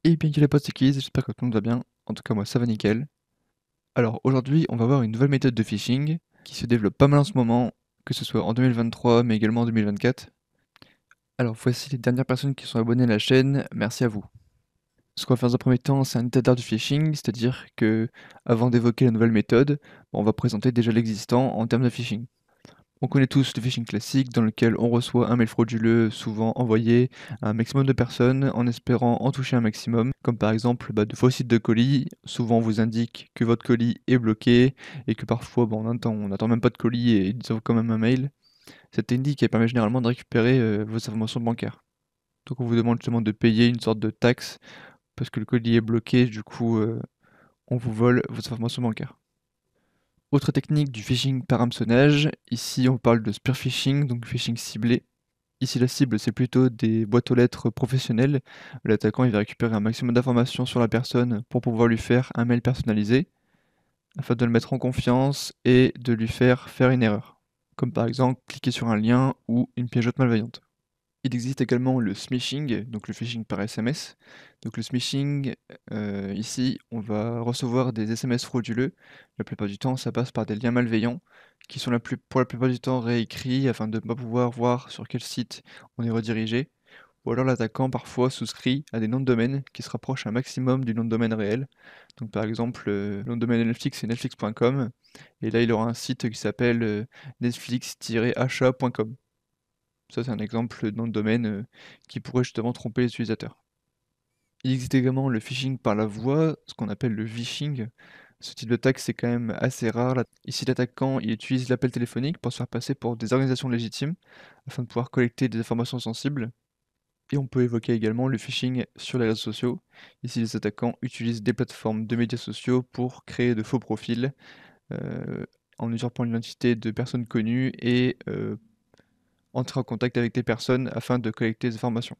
Et bien qu'il les potes, c'est Keys, j'espère que tout le monde va bien. En tout cas, moi, ça va nickel. Alors, aujourd'hui, on va voir une nouvelle méthode de phishing qui se développe pas mal en ce moment, que ce soit en 2023, mais également en 2024. Alors, voici les dernières personnes qui sont abonnées à la chaîne, merci à vous. Ce qu'on va faire dans un premier temps, c'est un état d'art du phishing, c'est-à-dire que, avant d'évoquer la nouvelle méthode, on va présenter déjà l'existant en termes de phishing. On connaît tous le phishing classique dans lequel on reçoit un mail frauduleux, souvent envoyé à un maximum de personnes en espérant en toucher un maximum, comme par exemple de faux sites de colis. Souvent on vous indique que votre colis est bloqué et que parfois on n'attend même pas de colis et ils envoient quand même un mail. Cette technique elle permet généralement de récupérer vos informations bancaires. Donc on vous demande justement de payer une sorte de taxe parce que le colis est bloqué, du coup on vous vole vos informations bancaires. Autre technique du phishing par hameçonnage, ici on parle de spear phishing, donc phishing ciblé. Ici la cible c'est plutôt des boîtes aux lettres professionnelles. L'attaquant il va récupérer un maximum d'informations sur la personne pour pouvoir lui faire un mail personnalisé, afin de le mettre en confiance et de lui faire faire une erreur. Comme par exemple cliquer sur un lien ou une piège malveillante. Il existe également le smishing, donc le phishing par SMS. Donc le smishing, ici, on va recevoir des SMS frauduleux. La plupart du temps, ça passe par des liens malveillants qui sont pour la plupart du temps réécrits afin de ne pas pouvoir voir sur quel site on est redirigé. Ou alors l'attaquant parfois souscrit à des noms de domaine qui se rapprochent un maximum du nom de domaine réel. Donc par exemple, le nom de domaine Netflix c'est netflix.com et là il aura un site qui s'appelle netflix-achat.com. Ça, c'est un exemple de nom de domaine qui pourrait justement tromper les utilisateurs. Il existe également le phishing par la voix, ce qu'on appelle le vishing. Ce type d'attaque, c'est quand même assez rare. Ici, l'attaquant il utilise l'appel téléphonique pour se faire passer pour des organisations légitimes afin de pouvoir collecter des informations sensibles. Et on peut évoquer également le phishing sur les réseaux sociaux. Ici, les attaquants utilisent des plateformes de médias sociaux pour créer de faux profils euh, en usurpant l'identité de personnes connues et entrer en contact avec des personnes afin de collecter des informations.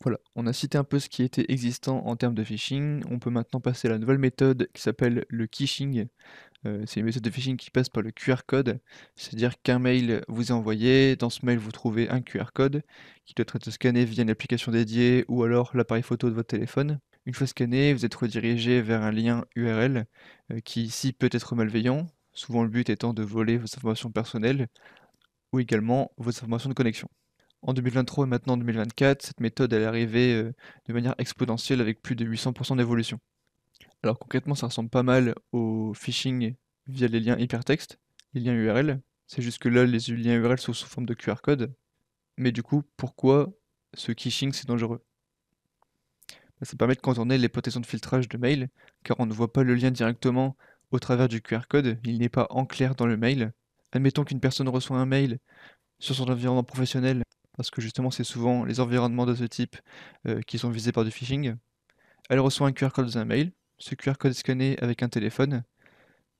Voilà, on a cité un peu ce qui était existant en termes de phishing. On peut maintenant passer à la nouvelle méthode qui s'appelle le kishing. C'est une méthode de phishing qui passe par le QR code, c'est-à-dire qu'un mail vous est envoyé, dans ce mail vous trouvez un QR code qui doit être scanné via une application dédiée ou alors l'appareil photo de votre téléphone. Une fois scanné, vous êtes redirigé vers un lien URL qui ici peut être malveillant, souvent le but étant de voler vos informations personnelles ou également vos informations de connexion. En 2023 et maintenant en 2024, cette méthode elle est arrivée de manière exponentielle avec plus de 800% d'évolution. Alors concrètement, ça ressemble pas mal au phishing via les liens hypertextes, les liens URL. C'est juste que là, les liens URL sont sous forme de QR code. Mais du coup, pourquoi ce phishing c'est dangereux? Ça permet de contourner les protections de filtrage de mail, car on ne voit pas le lien directement au travers du QR code, il n'est pas en clair dans le mail. Admettons qu'une personne reçoit un mail sur son environnement professionnel, parce que justement c'est souvent les environnements de ce type qui sont visés par du phishing. Elle reçoit un QR code dans un mail, ce QR code est scanné avec un téléphone.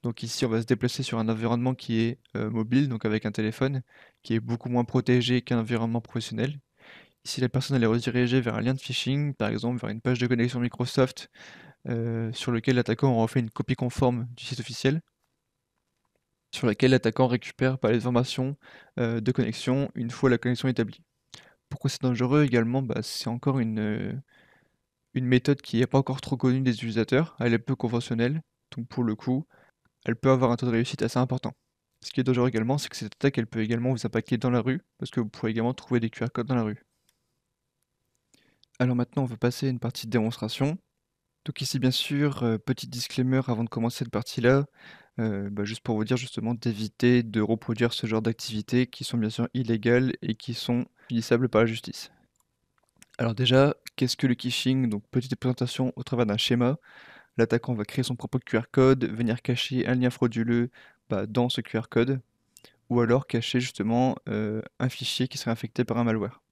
Donc ici on va se déplacer sur un environnement qui est mobile, donc avec un téléphone, qui est beaucoup moins protégé qu'un environnement professionnel. Ici la personne elle est redirigée vers un lien de phishing, par exemple vers une page de connexion Microsoft, sur lequel l'attaquant aura fait une copie conforme du site officiel, sur laquelle l'attaquant récupère les informations de connexion une fois la connexion établie. Pourquoi c'est dangereux également? C'est encore une méthode qui n'est pas encore trop connue des utilisateurs, elle est peu conventionnelle, donc pour le coup, elle peut avoir un taux de réussite assez important. Ce qui est dangereux également, c'est que cette attaque, elle peut également vous impacter dans la rue, parce que vous pourrez également trouver des QR codes dans la rue. Alors maintenant, on va passer à une partie de démonstration. Donc ici, bien sûr, petit disclaimer avant de commencer cette partie-là, juste pour vous dire justement d'éviter de reproduire ce genre d'activités qui sont bien sûr illégales et qui sont punissables par la justice. Alors déjà, qu'est-ce que le phishing? Donc petite présentation au travers d'un schéma. L'attaquant va créer son propre QR code, venir cacher un lien frauduleux dans ce QR code, ou alors cacher justement un fichier qui serait infecté par un malware.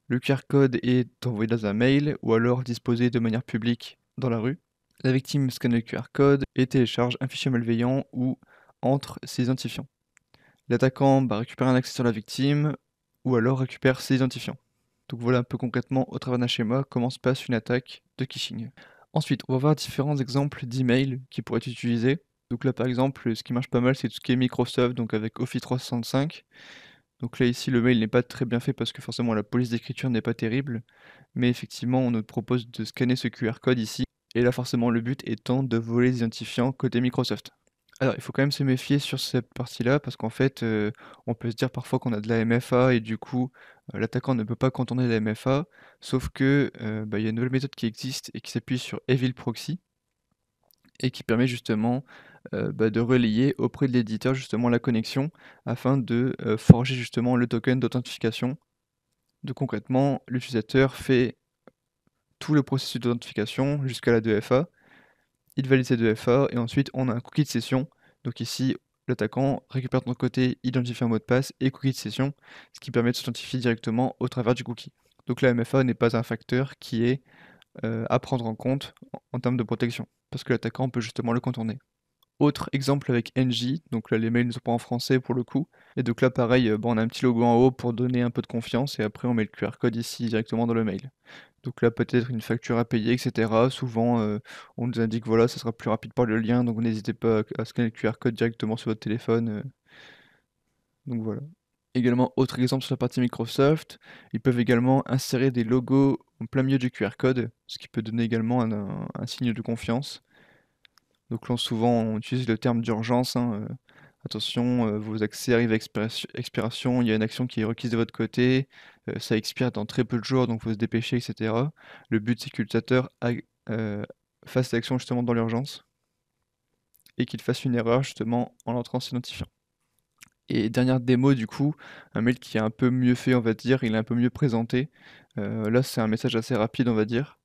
Le QR code est envoyé dans un mail ou alors disposé de manière publique dans la rue. La victime scanne le QR code et télécharge un fichier malveillant ou entre ses identifiants. L'attaquant récupère un accès sur la victime ou alors récupère ses identifiants. Donc voilà un peu concrètement au travers d'un schéma comment se passe une attaque de phishing. Ensuite, on va voir différents exemples d'emails qui pourraient être utilisés. Donc là par exemple, ce qui marche pas mal c'est tout ce qui est Microsoft, donc avec Office 365. Donc là ici le mail n'est pas très bien fait parce que forcément la police d'écriture n'est pas terrible, mais effectivement on nous propose de scanner ce QR code ici, et là forcément le but étant de voler les identifiants côté Microsoft. Alors il faut quand même se méfier sur cette partie-là parce qu'en fait on peut se dire parfois qu'on a de la MFA et du coup l'attaquant ne peut pas contourner la MFA, sauf que il y a une nouvelle méthode qui existe et qui s'appuie sur Evil Proxy et qui permet justement de relayer auprès de l'éditeur justement la connexion afin de forger justement le token d'authentification. Donc concrètement, l'utilisateur fait tout le processus d'authentification jusqu'à la 2FA, il valide ces 2FA et ensuite on a un cookie de session. Donc ici, l'attaquant récupère de son côté, identifie un mot de passe et cookie de session, ce qui permet de s'authentifier directement au travers du cookie. Donc la MFA n'est pas un facteur qui est à prendre en compte en termes de protection, parce que l'attaquant peut justement le contourner. Autre exemple avec NJ, donc là les mails ne sont pas en français pour le coup, et donc là pareil, on a un petit logo en haut pour donner un peu de confiance, et après on met le QR code ici directement dans le mail. Donc là peut-être une facture à payer, etc. Souvent on nous indique voilà, ça sera plus rapide par le lien, donc n'hésitez pas à scanner le QR code directement sur votre téléphone. Donc voilà. Également, autre exemple sur la partie Microsoft, ils peuvent également insérer des logos en plein milieu du QR code, ce qui peut donner également un signe de confiance. Donc là, souvent, on utilise le terme d'urgence, hein, attention, vos accès arrivent à expiration, il y a une action qui est requise de votre côté, ça expire dans très peu de jours, donc il faut se dépêcher, etc. Le but, c'est que l'utilisateur fasse l'action justement dans l'urgence et qu'il fasse une erreur justement en entrant s'identifiant. Et dernière démo du coup, un mail qui est un peu mieux fait on va dire, il est un peu mieux présenté. Là c'est un message assez rapide on va dire.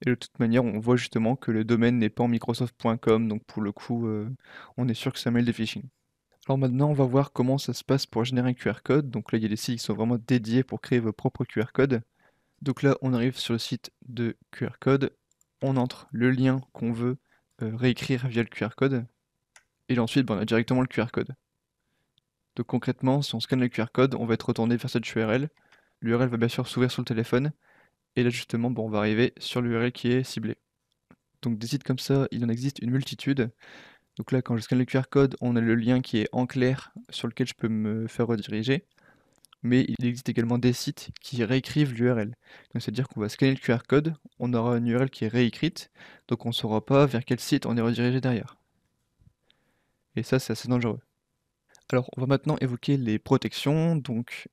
Et de toute manière on voit justement que le domaine n'est pas en microsoft.com, donc pour le coup on est sûr que c'est un mail de phishing. Alors maintenant on va voir comment ça se passe pour générer un QR code. Donc là il y a des sites qui sont vraiment dédiés pour créer vos propres QR codes. Donc là on arrive sur le site de QR code, on entre le lien qu'on veut réécrire via le QR code, et ensuite on a directement le QR code. Donc concrètement, si on scanne le QR code, on va être retourné vers cette URL. L'URL va bien sûr s'ouvrir sur le téléphone. Et là justement, on va arriver sur l'URL qui est ciblée. Donc des sites comme ça, il en existe une multitude. Donc là, quand je scanne le QR code, on a le lien qui est en clair sur lequel je peux me faire rediriger. Mais il existe également des sites qui réécrivent l'URL. Donc c'est-à-dire qu'on va scanner le QR code, on aura une URL qui est réécrite, donc on ne saura pas vers quel site on est redirigé derrière. Et ça, c'est assez dangereux. Alors, on va maintenant évoquer les protections. Donc,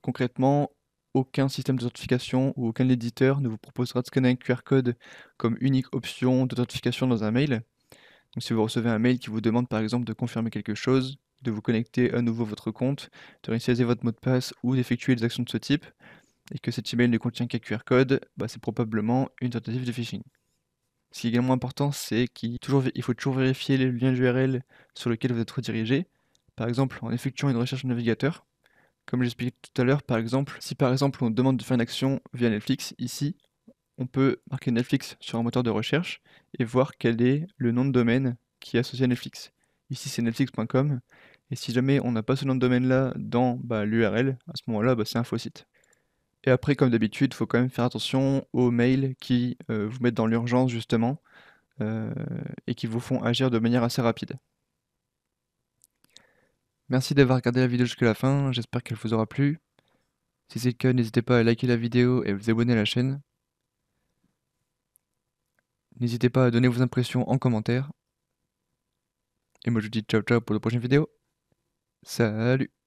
concrètement, aucun système d'authentification ou aucun éditeur ne vous proposera de scanner un QR code comme unique option d'authentification dans un mail. Donc, si vous recevez un mail qui vous demande par exemple de confirmer quelque chose, de vous connecter à nouveau à votre compte, de réinitialiser votre mot de passe ou d'effectuer des actions de ce type, et que cet email ne contient qu'un QR code, c'est probablement une tentative de phishing. Ce qui est également important, c'est qu'il faut toujours vérifier le lien URL sur lequel vous êtes redirigé. Par exemple, en effectuant une recherche au navigateur. Comme j'expliquais tout à l'heure, par exemple, si par exemple on demande de faire une action via Netflix, ici, on peut marquer Netflix sur un moteur de recherche et voir quel est le nom de domaine qui est associé à Netflix. Ici, c'est netflix.com. Et si jamais on n'a pas ce nom de domaine-là dans l'URL, à ce moment-là, c'est un faux site. Et après, comme d'habitude, il faut quand même faire attention aux mails qui vous mettent dans l'urgence, justement, et qui vous font agir de manière assez rapide. Merci d'avoir regardé la vidéo jusqu'à la fin, j'espère qu'elle vous aura plu. Si c'est le cas, n'hésitez pas à liker la vidéo et à vous abonner à la chaîne. N'hésitez pas à donner vos impressions en commentaire. Et moi je vous dis ciao ciao pour la prochaine vidéo. Salut!